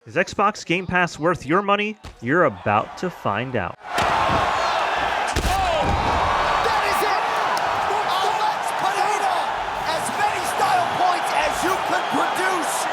Is Xbox Game Pass worth your money? You're about to find out. That is it! Let's potato! As many style points as you could produce!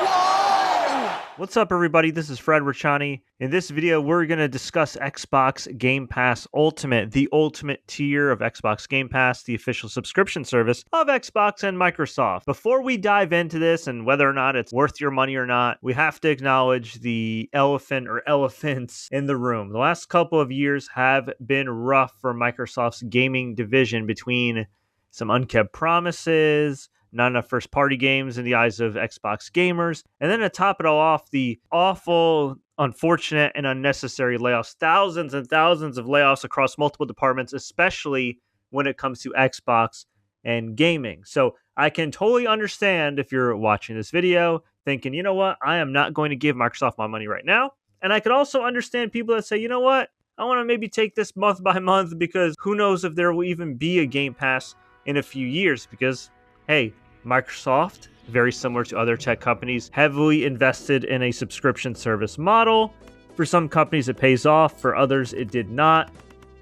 Whoa! What's up, everybody? This is Fred Richani. In this video, we're going to discuss Xbox Game Pass Ultimate, the ultimate tier of Xbox Game Pass, the official subscription service of Xbox and Microsoft. Before we dive into this and whether or not it's worth your money or not, we have to acknowledge the elephant or elephants in the room. The last couple of years have been rough for Microsoft's gaming division between some unkept promises, not enough first-party games in the eyes of Xbox gamers. And then to top it all off, the awful, unfortunate, and unnecessary layoffs. Thousands and thousands of layoffs across multiple departments, especially when it comes to Xbox and gaming. So I can totally understand if you're watching this video thinking, you know what, I am not going to give Microsoft my money right now. And I could also understand people that say, you know what, I want to maybe take this month by month because who knows if there will even be a Game Pass in a few years, because hey, Microsoft, very similar to other tech companies, heavily invested in a subscription service model. For some companies, it pays off. For others, it did not.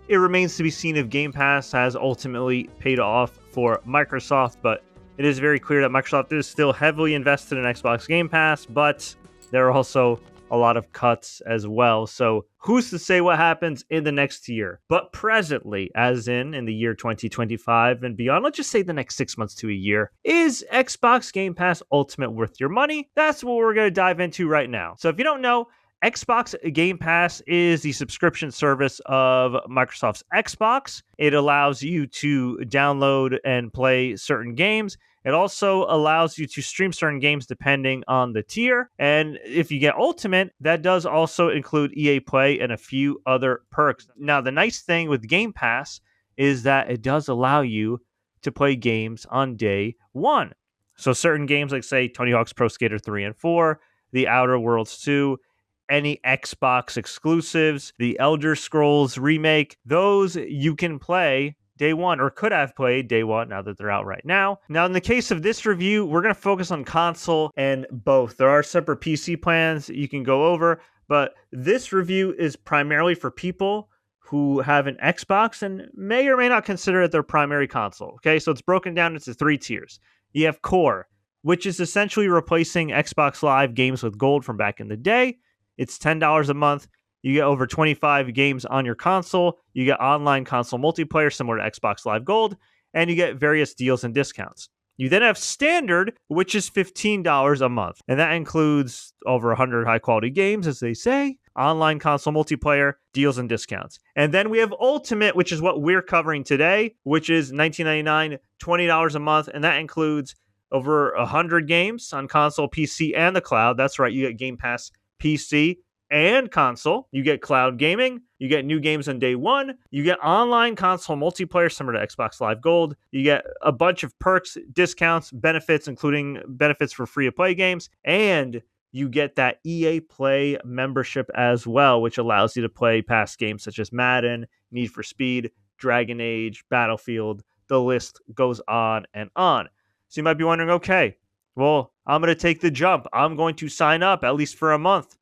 It remains to be seen if Game Pass has ultimately paid off for Microsoft, but it is very clear that Microsoft is still heavily invested in Xbox Game Pass, but there are also a lot of cuts as well. So who's to say what happens in the next year? But presently, as in the year 2025 and beyond, let's just say the next 6 months to a year, is Xbox Game Pass Ultimate worth your money? That's what we're going to dive into right now. So if you don't know, Xbox Game Pass is the subscription service of Microsoft's Xbox. It allows you to download and play certain games. It also allows you to stream certain games depending on the tier. And if you get Ultimate, that does also include EA Play and a few other perks. Now, the nice thing with Game Pass is that it does allow you to play games on day one. So certain games like, say, Tony Hawk's Pro Skater 3 and 4, The Outer Worlds 2, any Xbox exclusives, the Elder Scrolls remake, those you can play day one, or could have played day one now that they're out right now. Now, in the case of this review, we're going to focus on console and both. There are separate PC plans you can go over, but this review is primarily for people who have an Xbox and may or may not consider it their primary console. Okay, so it's broken down into 3 tiers. You have Core, which is essentially replacing Xbox Live games with gold from back in the day. It's $10 a month. You get over 25 games on your console. You get online console multiplayer similar to Xbox Live Gold, and you get various deals and discounts. You then have Standard, which is $15 a month, and that includes over 100 high-quality games, as they say, online console multiplayer, deals and discounts. And then we have Ultimate, which is what we're covering today, which is $19.99, $20 a month, and that includes over 100 games on console, PC, and the cloud. That's right, you get Game Pass PC and console. You get cloud gaming. You get new games on day one. You get online console multiplayer similar to Xbox Live Gold. You get a bunch of perks, discounts, benefits, including benefits for free-to-play games. And you get that EA Play membership as well, which allows you to play past games such as Madden, Need for Speed, Dragon Age, Battlefield. The list goes on and on. So you might be wondering, okay, well, I'm going to take the jump. I'm going to sign up at least for a month.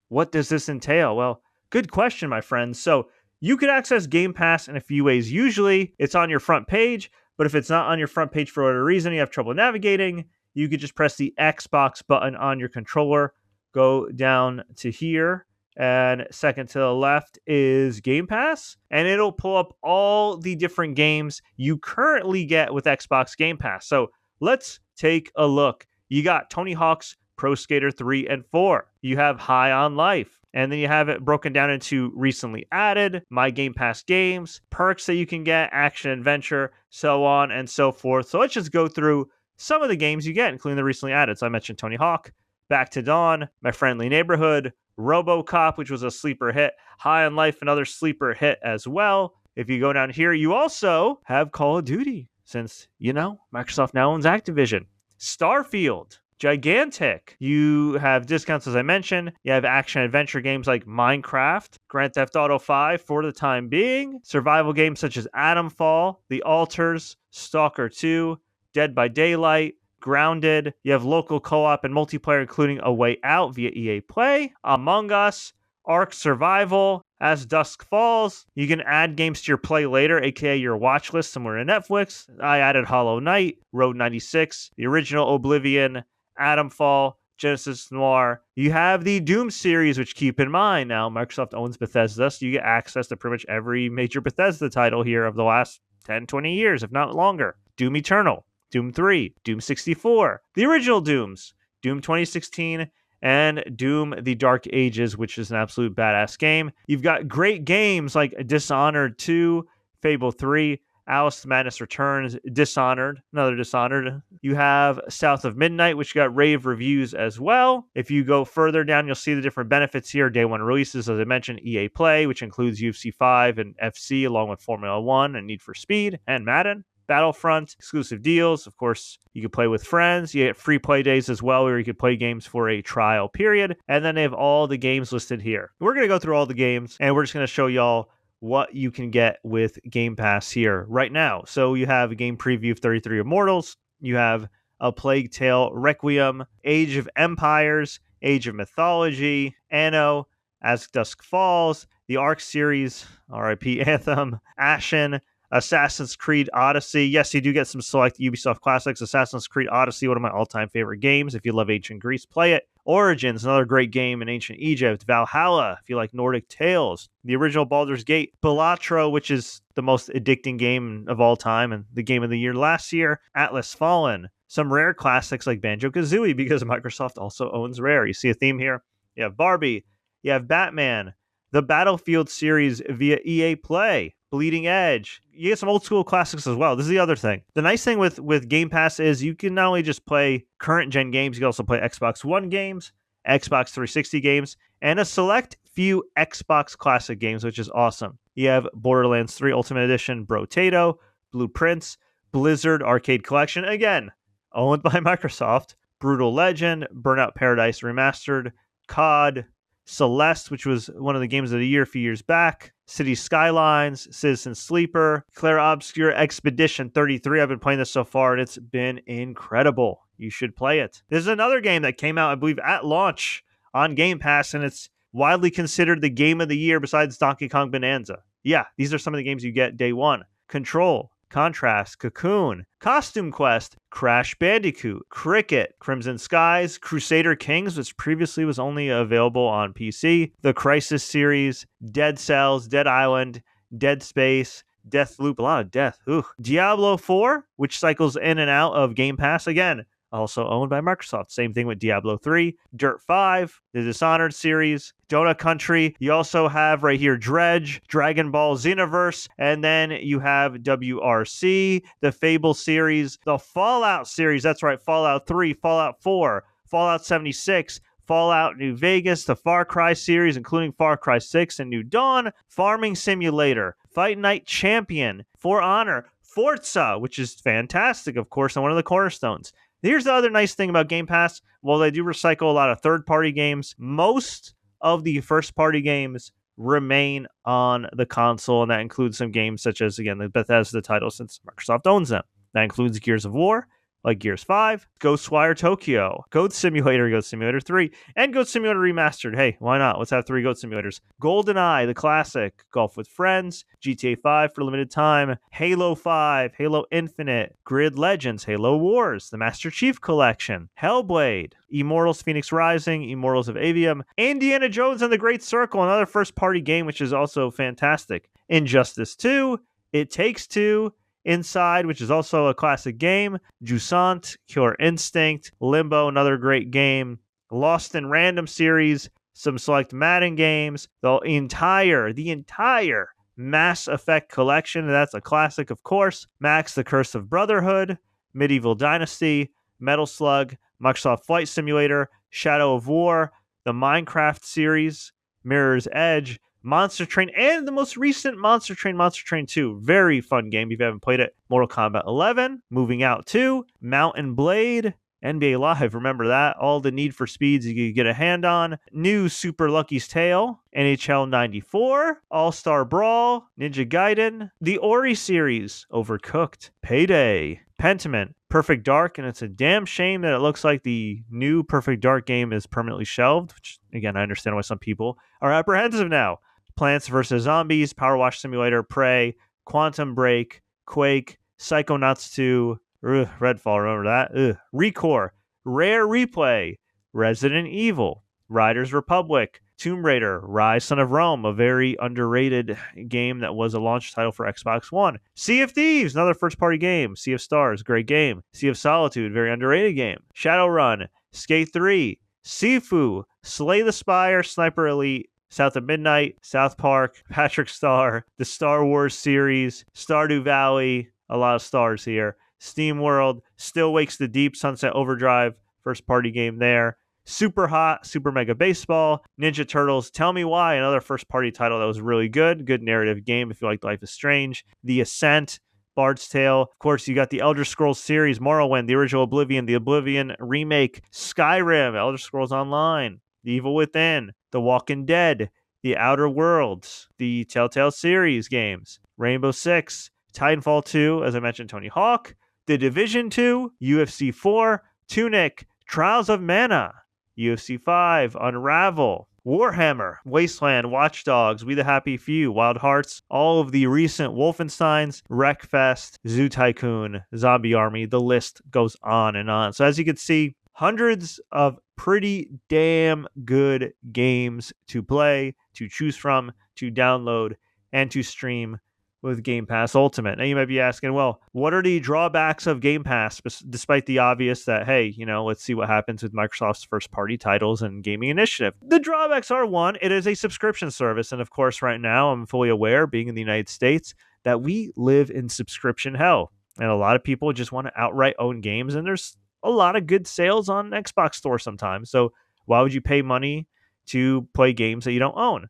What does this entail? Well, good question, my friends. So you could access Game Pass in a few ways. Usually it's on your front page, but if it's not on your front page for whatever reason, you have trouble navigating, you could just press the Xbox button on your controller, go down to here, and second to the left is Game Pass, and it'll pull up all the different games you currently get with Xbox Game Pass. So let's take a look. You got Tony Hawk's Pro Skater 3 and 4. You have High on Life. And then you have it broken down into recently added, My Game Pass games, perks that you can get, action, adventure, so on and so forth. So let's just go through some of the games you get, including the recently added. So I mentioned Tony Hawk, Back to Dawn, My Friendly Neighborhood, RoboCop, which was a sleeper hit, High on Life, another sleeper hit as well. If you go down here, you also have Call of Duty, since, you know, Microsoft now owns Activision. Starfield, gigantic. You have discounts, as I mentioned. You have action-adventure games like Minecraft, Grand Theft Auto 5 for the time being, survival games such as Atomfall, The Alters, Stalker 2, Dead by Daylight, Grounded. You have local co-op and multiplayer, including A Way Out via EA Play. Among Us. Ark Survival. As Dusk Falls. You can add games to your play later, aka your watch list somewhere in Netflix. I added Hollow Knight, Road 96, the original Oblivion, Atomfall, Genesis Noir. You have the Doom series, which, keep in mind, now Microsoft owns Bethesda, so you get access to pretty much every major Bethesda title here of the last 10, 20 years, if not longer. Doom Eternal, Doom 3, Doom 64, the original Dooms, Doom 2016, and Doom The Dark Ages, which is an absolute badass game. You've got great games like Dishonored 2, Fable 3, Alice Madness Returns, Dishonored, another Dishonored. You have South of Midnight, which got rave reviews as well. If you go further down, you'll see the different benefits here. Day one releases, as I mentioned, EA Play, which includes UFC 5 and FC, along with Formula 1 and Need for Speed and Madden. Battlefront, exclusive deals. Of course, you can play with friends. You get free play days as well, where you can play games for a trial period. And then they have all the games listed here. We're going to go through all the games, and we're just going to show y'all what you can get with Game Pass here right now. So you have a game preview of 33 Immortals. You have A Plague Tale Requiem, Age of Empires, Age of Mythology, Anno, As Dusk Falls, the Ark series, RIP Anthem, Ashen, Assassin's Creed Odyssey. Yes, you do get some select Ubisoft classics. Assassin's Creed Odyssey, one of my all-time favorite games. If you love ancient Greece, play it. Origins, another great game in ancient Egypt. Valhalla, if you like Nordic tales. The original Baldur's Gate. Balatro, which is the most addicting game of all time and the game of the year last year. Atlas Fallen. Some rare classics like Banjo-Kazooie, because Microsoft also owns Rare. You see a theme here? You have Barbie. You have Batman. The Battlefield series via EA Play. Bleeding Edge. You get some old school classics as well. This is the other thing. The nice thing with Game Pass is you can not only just play current gen games, you can also play Xbox One games, Xbox 360 games, and a select few Xbox classic games, which is awesome. You have Borderlands 3 Ultimate Edition, Brotato, Blueprints, Blizzard Arcade Collection, again, owned by Microsoft, Brutal Legend, Burnout Paradise Remastered, COD, Celeste, which was one of the games of the year a few years back, City Skylines, Citizen Sleeper, Clair Obscure Expedition 33. I've been playing this so far, and it's been incredible. You should play it. There's another game that came out, I believe, at launch on Game Pass, and it's widely considered the game of the year besides Donkey Kong Bonanza. Yeah, these are some of the games you get day one. Control, Contrast, Cocoon, Costume Quest, Crash Bandicoot, Cricket, Crimson Skies, Crusader Kings, which previously was only available on PC, the Crysis series, Dead Cells, Dead Island, Dead Space, Deathloop, a lot of death, Diablo 4, which cycles in and out of Game Pass again, also owned by Microsoft. Same thing with Diablo 3, Dirt 5, the Dishonored series, Donut Country. You also have right here Dredge, Dragon Ball Xenoverse, and then you have WRC, the Fable series, the Fallout series. That's right, Fallout 3, Fallout 4, Fallout 76, Fallout New Vegas, the Far Cry series, including Far Cry 6 and New Dawn, Farming Simulator, Fight Night Champion, For Honor, Forza, which is fantastic, of course, and one of the cornerstones. Here's the other nice thing about Game Pass. While they do recycle a lot of third-party games, most of the first-party games remain on the console, and that includes some games such as, again, the Bethesda titles, since Microsoft owns them. That includes Gears of War, like Gears 5, Ghostwire Tokyo, Goat Simulator, Goat Simulator 3, and Goat Simulator Remastered. Hey, why not? Let's have 3 Goat Simulators. GoldenEye, the classic, Golf with Friends, GTA 5 for limited time, Halo 5, Halo Infinite, Grid Legends, Halo Wars, the Master Chief Collection, Hellblade, Immortals Phoenix Rising, Immortals of Avium, Indiana Jones and the Great Circle, another first-party game, which is also fantastic. Injustice 2, It Takes Two, Inside, which is also a classic game, Jusant, Killer Instinct, Limbo, another great game, Lost in Random series, some select Madden games, the entire Mass Effect collection, that's a classic, of course, Max, The Curse of Brotherhood, Medieval Dynasty, Metal Slug, Microsoft Flight Simulator, Shadow of War, the Minecraft series, Mirror's Edge, Monster Train, and the most recent Monster Train 2. Very fun game if you haven't played it. Mortal Kombat 11, Moving Out 2, Mountain Blade, NBA Live, remember that? All the Need for Speeds you could get a hand on. New Super Lucky's Tale, NHL 94, All-Star Brawl, Ninja Gaiden, the Ori series, Overcooked, Payday, Pentiment, Perfect Dark, and it's a damn shame that it looks like the new Perfect Dark game is permanently shelved, which, again, I understand why some people are apprehensive now. Plants vs. Zombies, Power Wash Simulator, Prey, Quantum Break, Quake, Psychonauts 2, Redfall, remember that? Recore, Rare Replay, Resident Evil, Riders Republic, Tomb Raider, Rise Son of Rome, a very underrated game that was a launch title for Xbox One. Sea of Thieves, another first-party game. Sea of Stars, great game. Sea of Solitude, very underrated game. Shadowrun, Skate 3, Sifu, Slay the Spire, Sniper Elite, South of Midnight, South Park, Patrick Star, the Star Wars series, Stardew Valley, a lot of stars here. Steam World, Still Wakes the Deep, Sunset Overdrive, first party game there. Super Hot, Super Mega Baseball, Ninja Turtles, Tell Me Why, another first party title that was really good narrative game if you like Life is Strange. The Ascent, Bard's Tale. Of course, you got the Elder Scrolls series, Morrowind, the original Oblivion, the Oblivion remake, Skyrim, Elder Scrolls Online, The Evil Within, The Walking Dead, The Outer Worlds, the Telltale series games, Rainbow Six, Titanfall 2, as I mentioned, Tony Hawk, The Division 2, UFC 4, Tunic, Trials of Mana, UFC 5, Unravel, Warhammer, Wasteland, Watch Dogs, We the Happy Few, Wild Hearts, all of the recent Wolfensteins, Wreckfest, Zoo Tycoon, Zombie Army, the list goes on and on. So as you can see, hundreds of pretty damn good games to play, to choose from, to download, and to stream with Game Pass Ultimate. Now you might be asking, well, what are the drawbacks of Game Pass, despite the obvious that, hey, let's see what happens with Microsoft's first-party titles and gaming initiative. The drawbacks are, one, it is a subscription service, and of course, right now, I'm fully aware, being in the United States, that we live in subscription hell, and a lot of people just want to outright own games, and there's a lot of good sales on Xbox Store sometimes, so why would you pay money to play games that you don't own?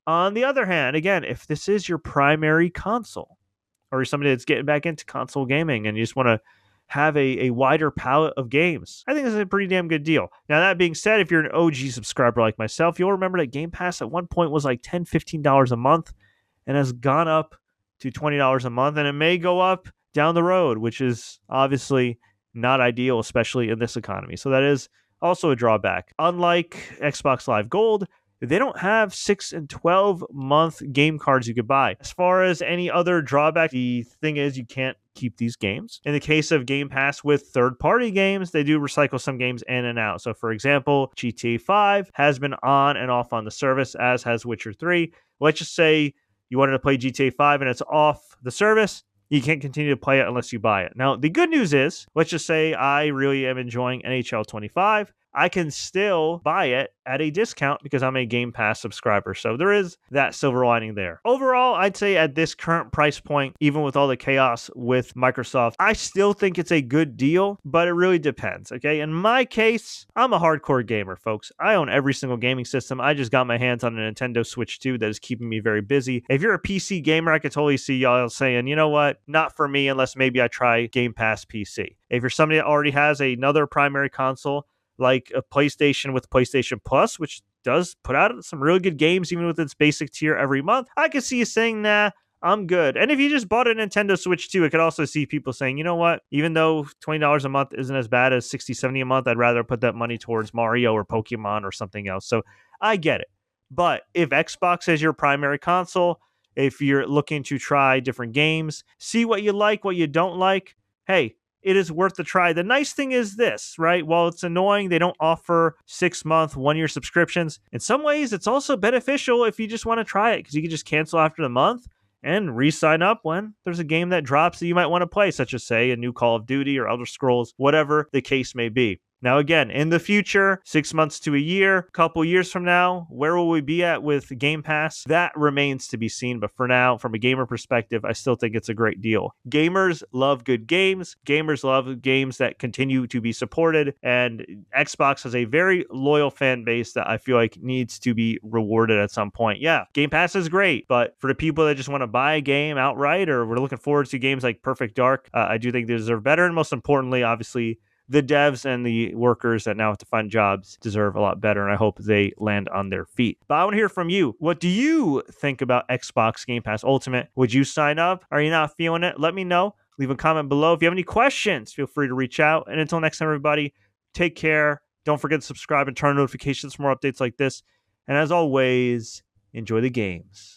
On the other hand, again, if this is your primary console, or you're somebody that's getting back into console gaming and you just want to have a wider palette of games, I think this is a pretty damn good deal. Now, that being said, if you're an OG subscriber like myself, you'll remember that Game Pass at one point was like $10, $15 a month and has gone up to $20 a month, and it may go up down the road, which is obviously not ideal, especially in this economy. So that is also a drawback. Unlike Xbox Live Gold, they don't have 6 and 12-month game cards you could buy. As far as any other drawback, the thing is you can't keep these games. In the case of Game Pass with third-party games, they do recycle some games in and out. So, for example, GTA 5 has been on and off on the service, as has Witcher 3. Let's just say you wanted to play GTA 5 and it's off the service. You can't continue to play it unless you buy it. Now, the good news is, let's just say I really am enjoying NHL 25. I can still buy it at a discount because I'm a Game Pass subscriber. So there is that silver lining there. Overall, I'd say at this current price point, even with all the chaos with Microsoft, I still think it's a good deal, but it really depends, okay? In my case, I'm a hardcore gamer, folks. I own every single gaming system. I just got my hands on a Nintendo Switch 2 that is keeping me very busy. If you're a PC gamer, I could totally see y'all saying, you know what? Not for me unless maybe I try Game Pass PC. If you're somebody that already has another primary console, like a PlayStation with PlayStation Plus, which does put out some really good games, even with its basic tier every month, I could see you saying, nah, I'm good. And if you just bought a Nintendo Switch 2, I could also see people saying, you know what, even though $20 a month isn't as bad as $60, $70 a month, I'd rather put that money towards Mario or Pokemon or something else. So I get it. But if Xbox is your primary console, if you're looking to try different games, see what you like, what you don't like, hey, it is worth the try. The nice thing is this, right? While it's annoying, they don't offer 6-month, 1-year subscriptions. In some ways, it's also beneficial if you just want to try it because you can just cancel after the month and re-sign up when there's a game that drops that you might want to play, such as, say, a new Call of Duty or Elder Scrolls, whatever the case may be. Now, again, in the future, 6 months to a year, couple years from now, where will we be at with Game Pass? That remains to be seen. But for now, from a gamer perspective, I still think it's a great deal. Gamers love good games. Gamers love games that continue to be supported. And Xbox has a very loyal fan base that I feel like needs to be rewarded at some point. Yeah, Game Pass is great. But for the people that just want to buy a game outright or we're looking forward to games like Perfect Dark, I do think they deserve better. And most importantly, obviously, the devs and the workers that now have to find jobs deserve a lot better, and I hope they land on their feet. But I want to hear from you. What do you think about Xbox Game Pass Ultimate? Would you sign up? Are you not feeling it? Let me know. Leave a comment below. If you have any questions, feel free to reach out. And until next time, everybody, take care. Don't forget to subscribe and turn on notifications for more updates like this. And as always, enjoy the games.